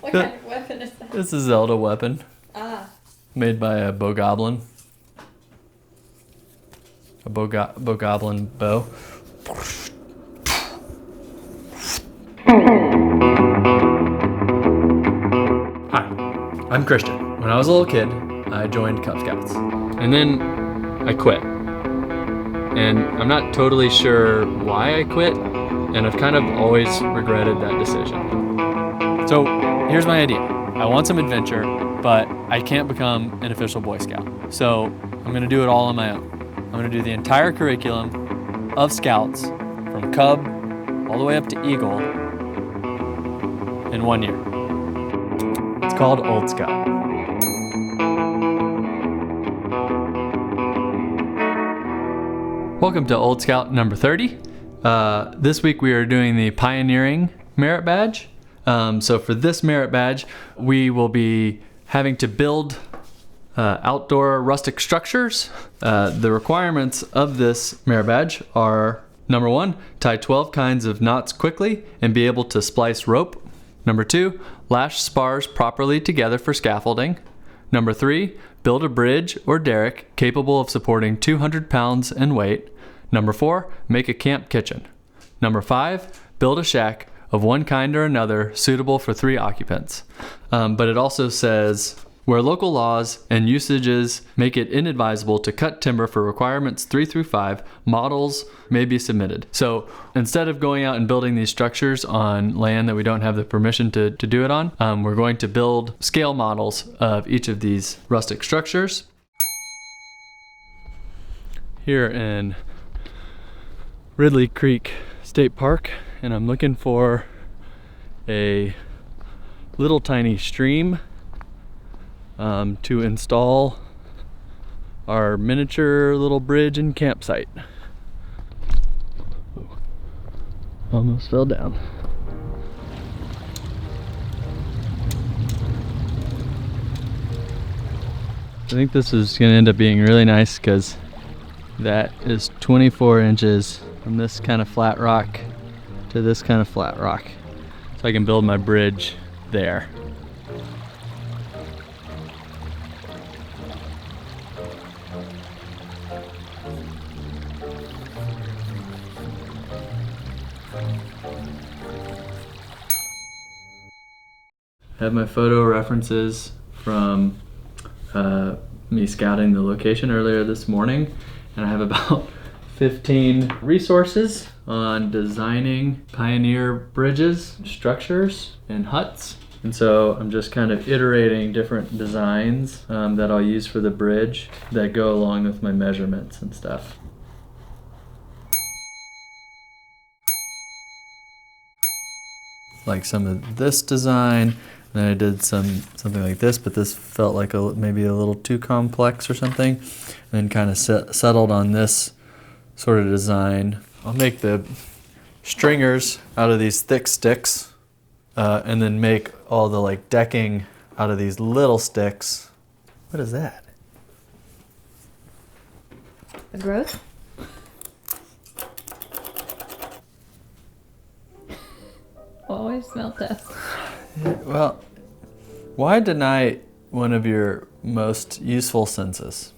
What kind of weapon is that? It's a Zelda weapon. Ah. Made by a bogoblin. A bogoblin bow. Hi, I'm Christian. When I was a little kid, I joined Cub Scouts. And then I quit. And I'm not totally sure why I quit, and I've kind of always regretted that decision. So here's my idea. I want some adventure, but I can't become an official Boy Scout. So I'm gonna do it all on my own. I'm gonna do the entire curriculum of Scouts from Cub all the way up to Eagle in 1 year. It's called Old Scout. Welcome to Old Scout number 30. This week we are doing the Pioneering Merit Badge. So for this merit badge, we will be having to build outdoor rustic structures. The requirements of this merit badge are: number 1, tie 12 kinds of knots quickly and be able to splice rope. Number 2, lash spars properly together for scaffolding. Number 3, build a bridge or derrick capable of supporting 200 pounds in weight. Number 4, make a camp kitchen. Number 5, build a shack of one kind or another suitable for 3 occupants. But it also says, where local laws and usages make it inadvisable to cut timber for requirements 3 through 5, models may be submitted. So instead of going out and building these structures on land that we don't have the permission to do it on, we're going to build scale models of each of these rustic structures. Here in Ridley Creek State Park, and I'm looking for a little tiny stream to install our miniature little bridge and campsite. Ooh, almost fell down. I think this is going to end up being really nice because that is 24 inches from this kind of flat rock to this kind of flat rock. So I can build my bridge there. I have my photo references from me scouting the location earlier this morning, and I have about 15 resources on designing pioneer bridges, structures, and huts. And so I'm just kind of iterating different designs that I'll use for the bridge that go along with my measurements and stuff. Like some of this design, and then I did something like this, but this felt like maybe a little too complex or something, and then kind of settled on this sort of design. I'll make the stringers out of these thick sticks, and then make all the like decking out of these little sticks. What is that? A growth? Always smell test. Well, why deny one of your most useful senses?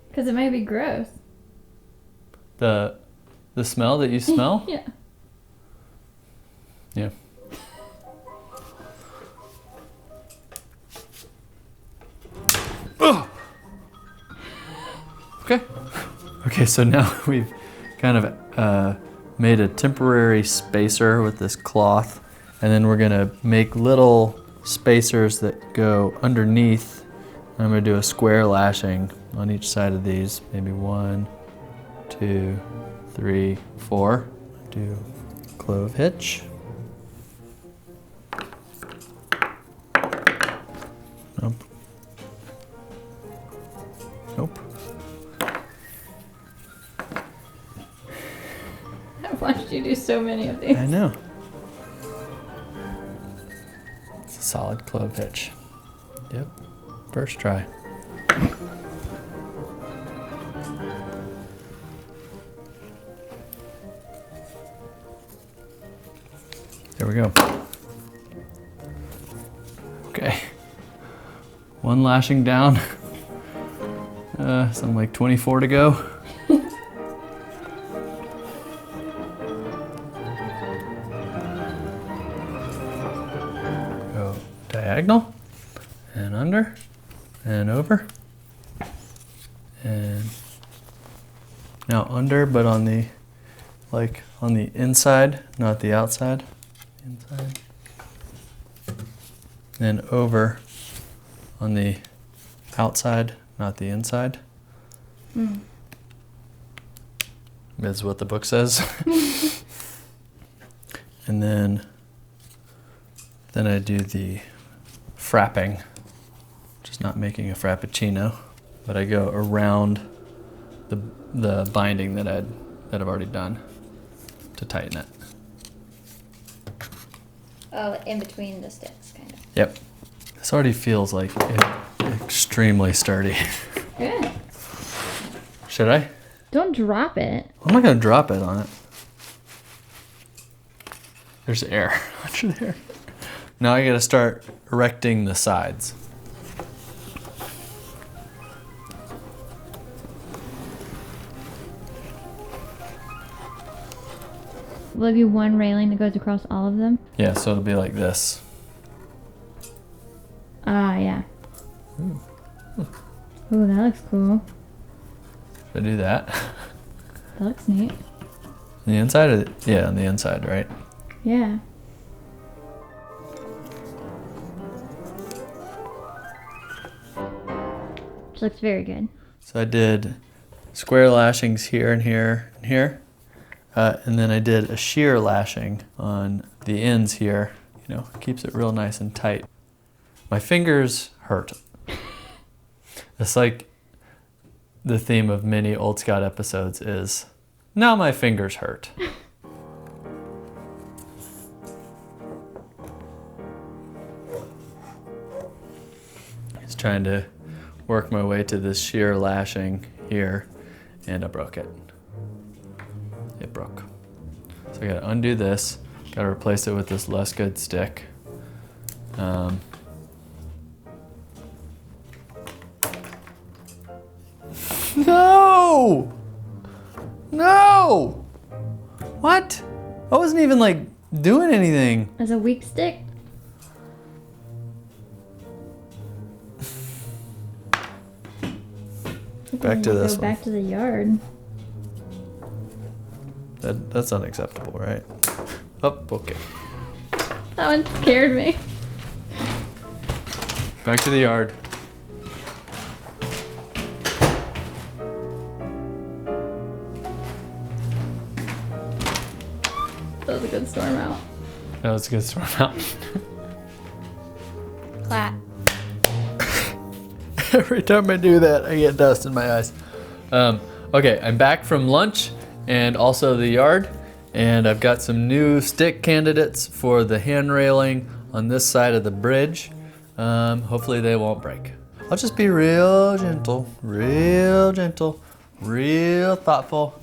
Because it may be gross. The smell that you smell? Yeah. Yeah. Oh. Okay, so now we've kind of made a temporary spacer with this cloth, and then we're gonna make little spacers that go underneath. I'm gonna do a square lashing on each side of these, maybe 1, 2, 3, 4. Do clove hitch. Nope. Nope. I've watched you do so many of these. I know. It's a solid clove hitch. Yep. First try. There we go. One lashing down. Something like 24 to go. Go diagonal and under and over. And now under, but on the inside, not the outside. Inside. Then over on the outside, not the inside. Is what the book says. And then I do the frapping, just not making a frappuccino, but I go around the binding that I've already done to tighten it. Oh, in between the sticks, kind of. Yep. This already feels like extremely sturdy. Good. Should I? Don't drop it. I'm not gonna drop it on it. There's air under there. Now I gotta start erecting the sides. Will there be one railing that goes across all of them? Yeah, so it'll be like this. Ah, yeah. Ooh, that looks cool. Should I do that? That looks neat. On the inside? Yeah, on the inside, right? Yeah. Which looks very good. So I did square lashings here and here and here. And then I did a shear lashing on the ends here. You know, keeps it real nice and tight. My fingers hurt. It's like the theme of many Old Scout episodes is, now my fingers hurt. Just trying to work my way to this shear lashing here, and I broke it. It broke. So I gotta undo this, gotta replace it with this less good stick. No! No! What? I wasn't even like doing anything. As a weak stick? Back to this go one. Back to the yard. That's unacceptable, right? Oh, okay. That one scared me. Back to the yard. That was a good storm out. That was a good storm out. Clap. Every time I do that, I get dust in my eyes. Okay, I'm back from lunch and also the yard, and I've got some new stick candidates for the hand railing on this side of the bridge. Hopefully they won't break. I'll just be real gentle, real thoughtful.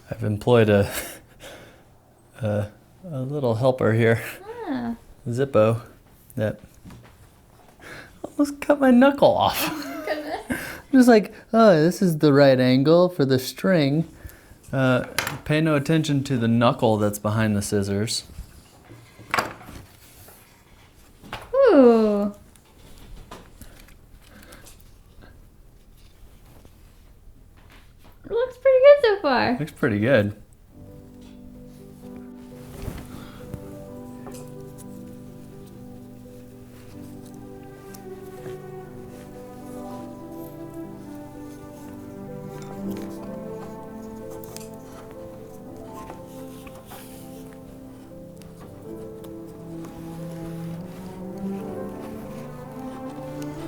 I've employed a little helper here, Zippo, that almost cut my knuckle off. Goodness. Just like, oh, this is the right angle for the string. Pay no attention to the knuckle that's behind the scissors. Ooh. It looks pretty good so far. Looks pretty good.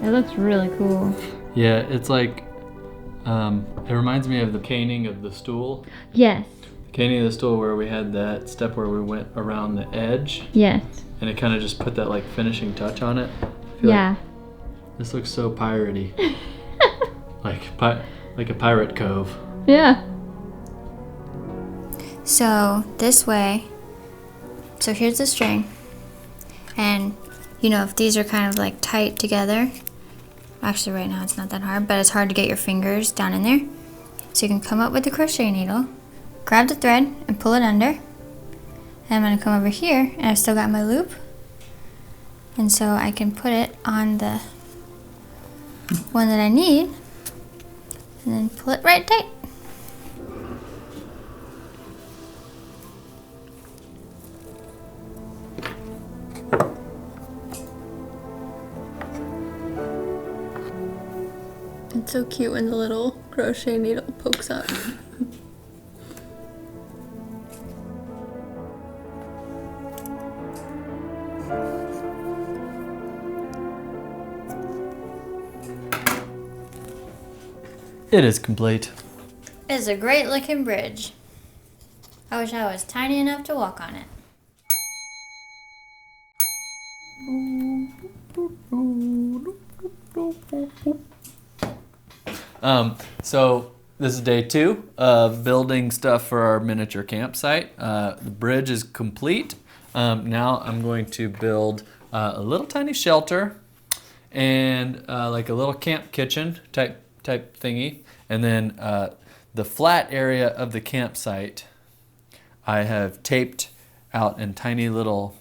It looks really cool. Yeah, it's like, it reminds me of the caning of the stool. Yes. Caning of the stool where we had that step where we went around the edge. Yes. And it kind of just put that like finishing touch on it. I feel Yeah. like this looks so piratey. like a pirate cove. Yeah. So this way, so here's the string, and you know, if these are kind of like tight together, actually right now it's not that hard, but it's hard to get your fingers down in there. So you can come up with the crochet needle, grab the thread and pull it under. And I'm gonna come over here, and I've still got my loop. And so I can put it on the one that I need, and then pull it right tight. It's so cute when the little crochet needle pokes up. It is complete. It's a great looking bridge. I wish I was tiny enough to walk on it. So this is day 2 of building stuff for our miniature campsite. The bridge is complete. Now I'm going to build a little tiny shelter and like a little camp kitchen type thingy. And then the flat area of the campsite I have taped out in tiny little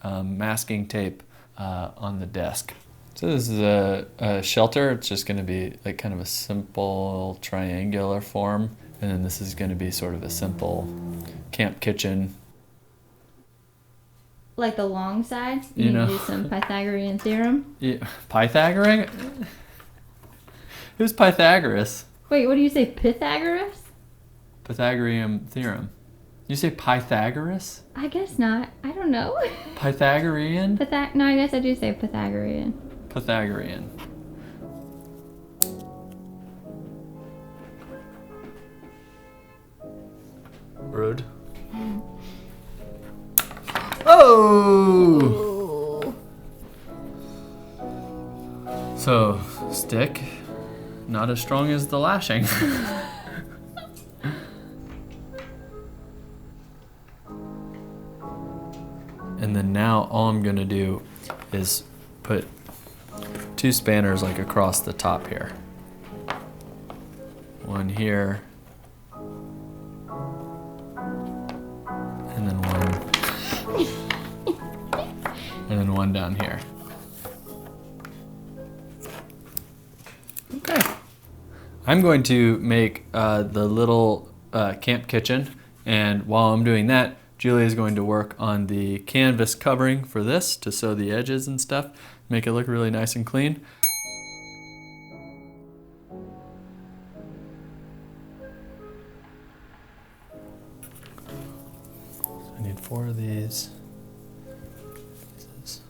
masking tape on the desk. So this is a shelter. It's just going to be like kind of a simple triangular form. And then this is going to be sort of a simple camp kitchen. Like the long side? You know. Do some Pythagorean theorem? Yeah. Pythagorean? Who's Pythagoras? Wait, what do you say, Pythagoras? Pythagorean theorem. You say Pythagoras? I guess not. I don't know. Pythagorean? No, I guess I do say Pythagorean. Pythagorean. Rude. Oh! So, stick, not as strong as the lashing. And then now all I'm gonna do is put 2 spanners like across the top here. One here, and then one down here. Okay. I'm going to make the little camp kitchen, and while I'm doing that, Julie is going to work on the canvas covering for this to sew the edges and stuff, make it look really nice and clean. I need 4 of these. Pieces.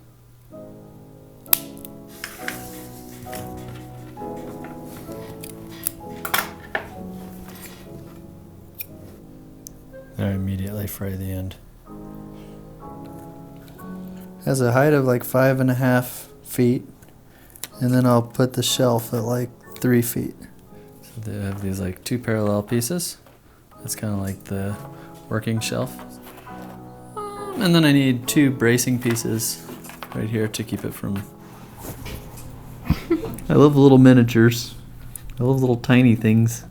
I immediately fray the end. Has a height of like 5.5 feet, and then I'll put the shelf at like 3 feet. So they have these like 2 parallel pieces. That's kind of like the working shelf. And then I need 2 bracing pieces right here to keep it from... I love little miniatures. I love little tiny things.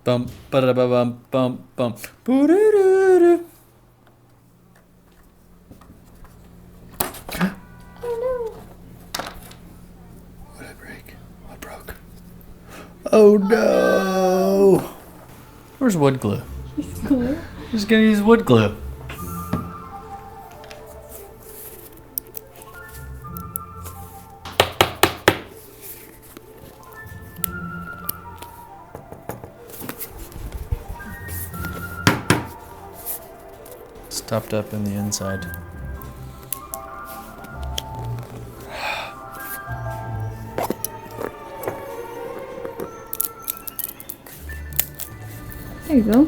Bum, ba-da-ba-bum, bum, bum. Boo-doo-doo-doo. Oh no. What did I break? What broke? Oh no! Where's wood glue? Glue? I'm just gonna use wood glue. Stuffed up in the inside. There you go.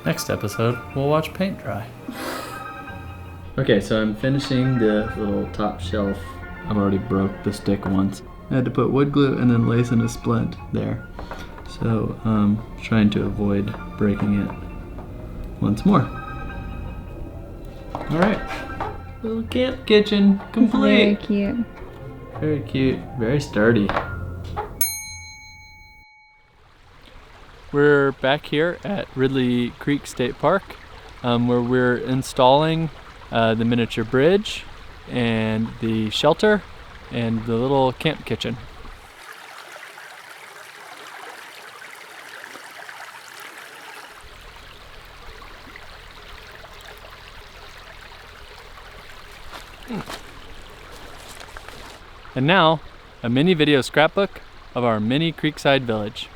Next episode, we'll watch paint dry. Okay, so I'm finishing the little top shelf. I've already broke the stick once. I had to put wood glue and then lace in a splint there. So trying to avoid breaking it once more. All right, little camp kitchen complete. Very cute. Very cute, very sturdy. We're back here at Ridley Creek State Park, where we're installing the miniature bridge and the shelter and the little camp kitchen. And now, a mini video scrapbook of our mini Creekside village.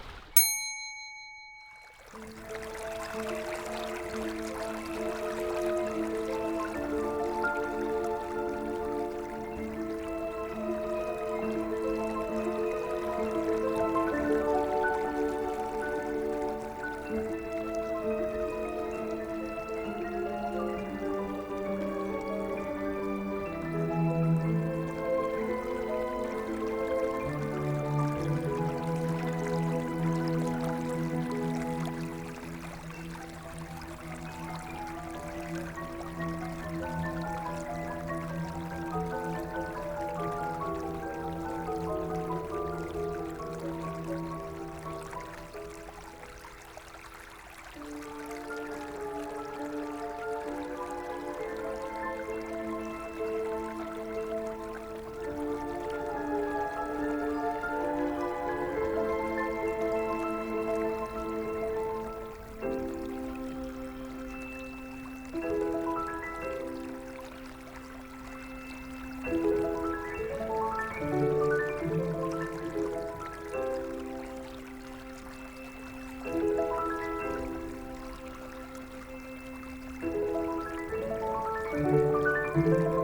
Thank you.